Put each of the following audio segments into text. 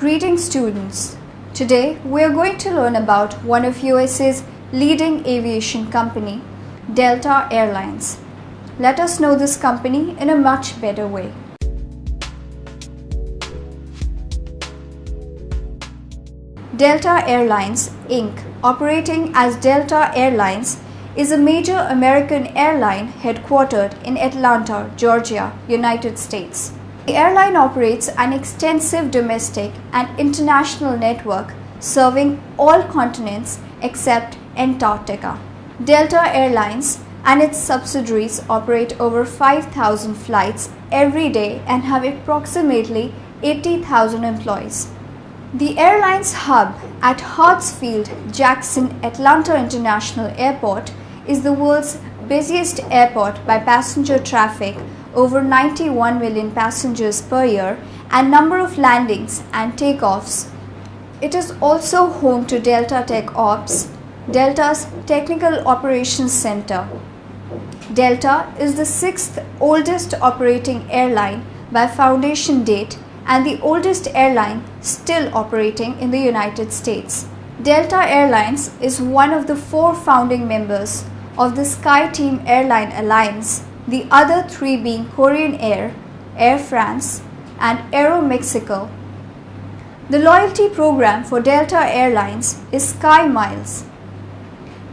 Greetings students. Today we are going to learn about one of USA's leading aviation company, Delta Airlines. Let us know this company in a much better way. Delta Airlines Inc., operating as Delta Airlines, is a major American airline headquartered in Atlanta, Georgia, United States. The airline operates an extensive domestic and international network serving all continents except Antarctica. Delta Airlines and its subsidiaries operate over 5,000 flights every day and have approximately 80,000 employees. The airline's hub at Hartsfield-Jackson Atlanta International Airport is the world's busiest airport by passenger traffic, over 91 million passengers per year, and number of landings and takeoffs. It is also home to Delta Tech Ops, Delta's Technical Operations Center. Delta is the sixth oldest operating airline by foundation date and the oldest airline still operating in the United States. Delta Airlines is one of the four founding members of the SkyTeam Airline Alliance, the other three being Korean Air, Air France, and Aeromexico. The loyalty program for Delta Airlines is Sky Miles.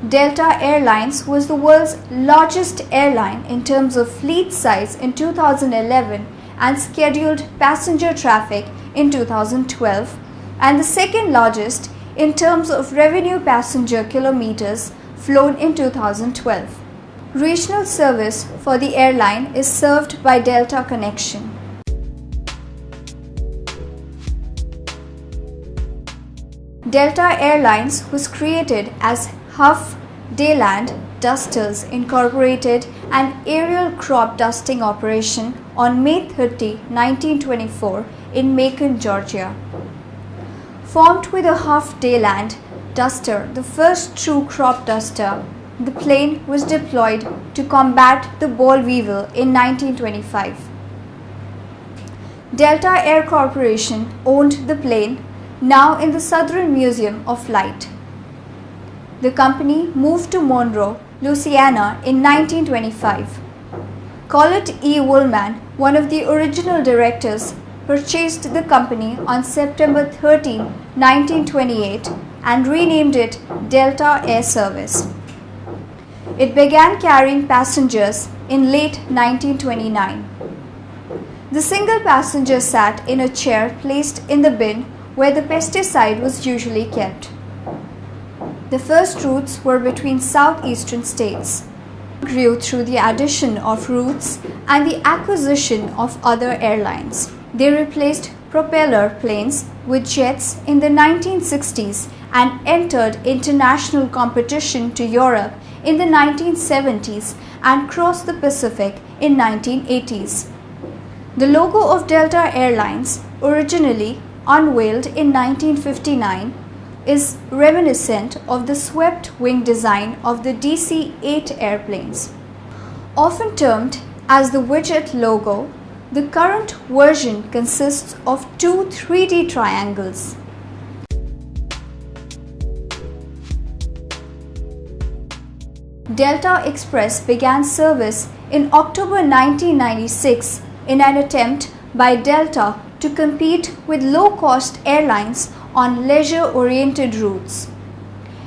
Delta Airlines was the world's largest airline in terms of fleet size in 2011 and scheduled passenger traffic in 2012, and the second largest in terms of revenue passenger kilometers flown in 2012. Regional service for the airline is served by Delta Connection. Delta Airlines was created as Huff Dayland Dusters Incorporated, an aerial crop dusting operation on May 30, 1924 in Macon, Georgia. Formed with a Huff Dayland Duster, the first true crop duster, the plane was deployed to combat the boll weevil in 1925. Delta Air Corporation owned the plane, now in the Southern Museum of Flight. The company moved to Monroe, Louisiana in 1925. Collett E. Woolman, one of the original directors, purchased the company on September 13, 1928 and renamed it Delta Air Service. It began carrying passengers in late 1929. The single passenger sat in a chair placed in the bin where the pesticide was usually kept. The first routes were between southeastern states. Grew through the addition of routes and the acquisition of other airlines. They replaced propeller planes with jets in the 1960s and entered international competition to Europe in the 1970s and crossed the Pacific in 1980s. The logo of Delta Airlines, originally unveiled in 1959, is reminiscent of the swept wing design of the DC-8 airplanes. Often termed as the widget logo, the current version consists of two 3D triangles. Delta Express began service in October 1996 in an attempt by Delta to compete with low-cost airlines on leisure-oriented routes.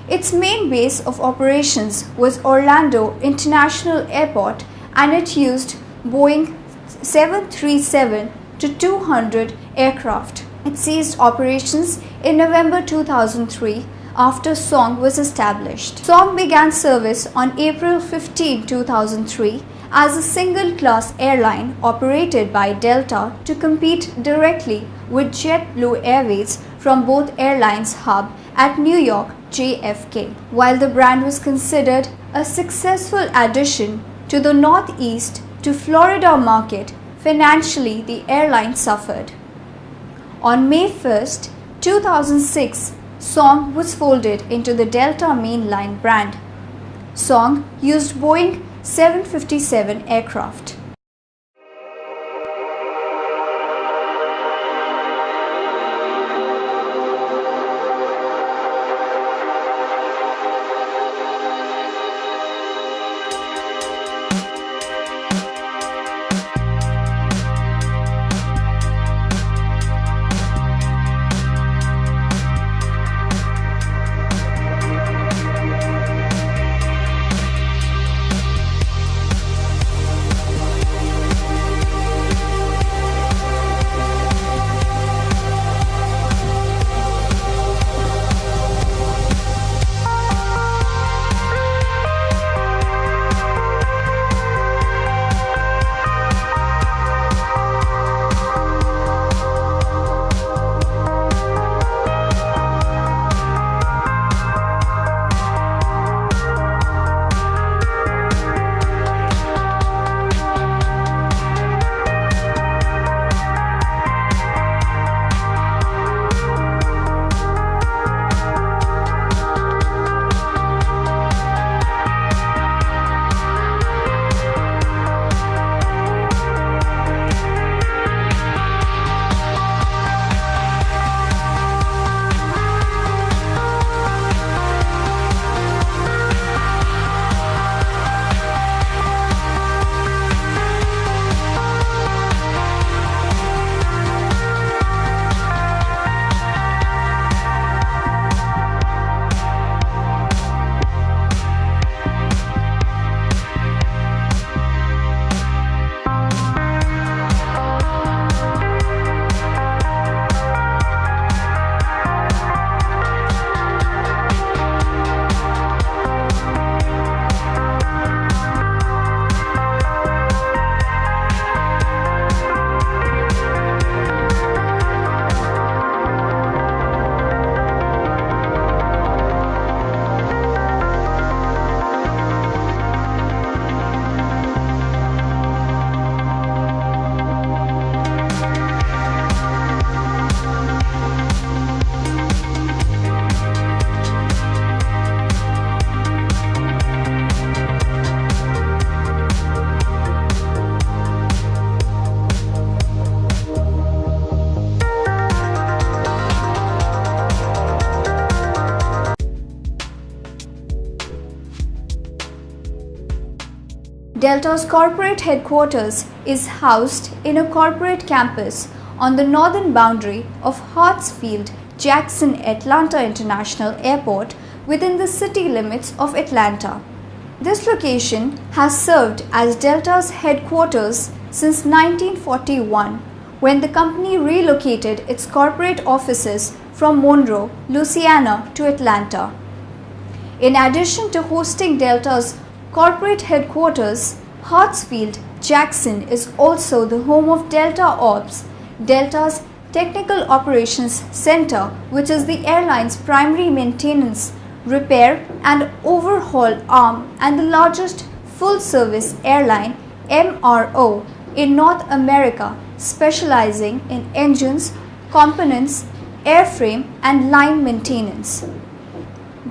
Its main base of operations was Orlando International Airport, and it used Boeing 737-200 aircraft. It ceased operations in November 2003 after Song was established. Song began service on April 15, 2003 as a single-class airline operated by Delta to compete directly with JetBlue Airways from both airlines' hub at New York JFK. While the brand was considered a successful addition to the Northeast to Florida market, financially the airline suffered. On May 1, 2006, Song was folded into the Delta mainline brand. Song used Boeing 757 aircraft. Delta's corporate headquarters is housed in a corporate campus on the northern boundary of Hartsfield-Jackson Atlanta International Airport within the city limits of Atlanta. This location has served as Delta's headquarters since 1941, when the company relocated its corporate offices from Monroe, Louisiana to Atlanta. In addition to hosting Delta's corporate headquarters, Hartsfield-Jackson is also the home of Delta Ops, Delta's Technical Operations Center, which is the airline's primary maintenance, repair and overhaul arm and the largest full-service airline MRO in North America, specializing in engines, components, airframe and line maintenance.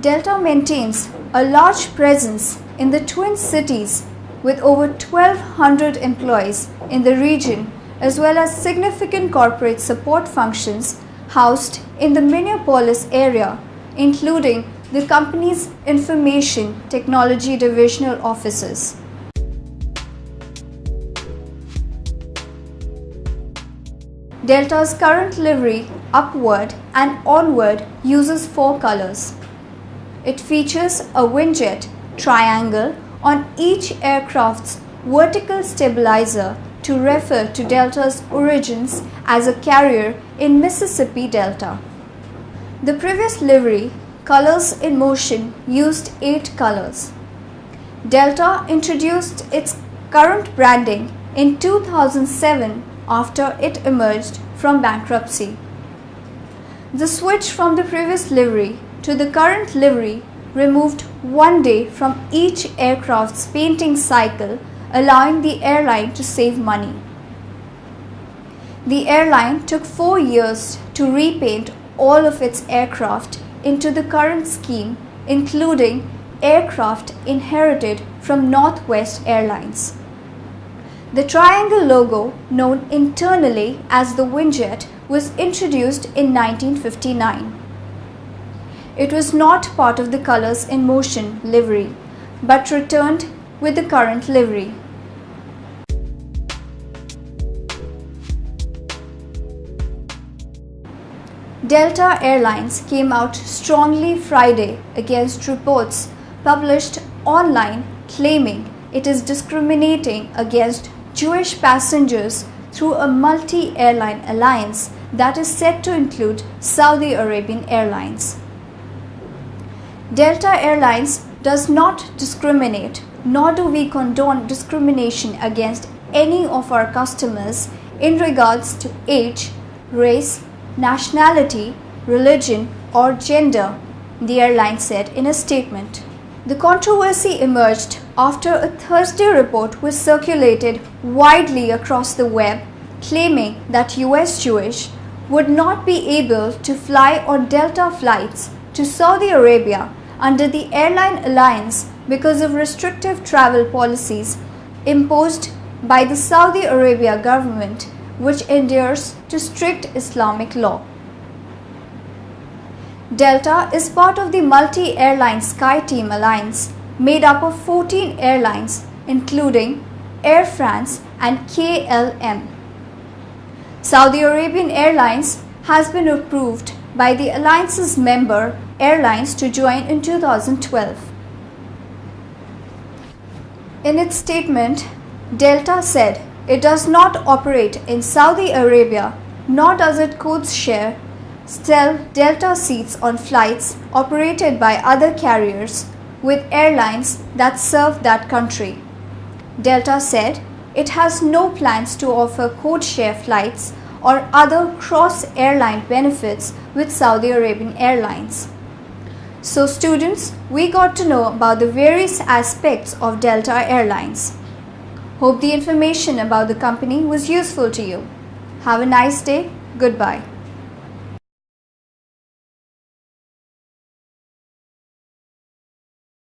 Delta maintains a large presence in the Twin Cities with over 1,200 employees in the region, as well as significant corporate support functions housed in the Minneapolis area, including the company's Information Technology Divisional offices. Delta's current livery, Upward and Onward, uses 4 colors. It features a wingjet triangle on each aircraft's vertical stabilizer to refer to Delta's origins as a carrier in Mississippi Delta. The previous livery, Colors in Motion, used 8 colors. Delta introduced its current branding in 2007 after it emerged from bankruptcy. The switch from the previous livery to the current livery removed 1 day from each aircraft's painting cycle, allowing the airline to save money. The airline took 4 years to repaint all of its aircraft into the current scheme, including aircraft inherited from Northwest Airlines. The triangle logo, known internally as the wingjet, was introduced in 1959. It was not part of the Colors in Motion livery, but returned with the current livery. Delta Airlines came out strongly Friday against reports published online claiming it is discriminating against Jewish passengers through a multi-airline alliance that is set to include Saudi Arabian Airlines. Delta Airlines does not discriminate, nor do we condone discrimination against any of our customers in regards to age, race, nationality, religion or gender, the airline said in a statement. The controversy emerged after a Thursday report was circulated widely across the web claiming that US Jewish would not be able to fly on Delta flights to Saudi Arabia under the airline alliance because of restrictive travel policies imposed by the Saudi Arabia government, which adheres to strict Islamic law. Delta is part of the multi-airline SkyTeam alliance made up of 14 airlines including Air France and KLM. Saudi Arabian Airlines has been approved by the alliance's member airlines to join in 2012. In its statement, Delta said it does not operate in Saudi Arabia, nor does it sell Delta seats on flights operated by other carriers with airlines that serve that country. Delta said it has no plans to offer code-share flights or other cross-airline benefits with Saudi Arabian Airlines. So students, we got to know about the various aspects of Delta Airlines. Hope the information about the company was useful to you. Have a nice day. Goodbye.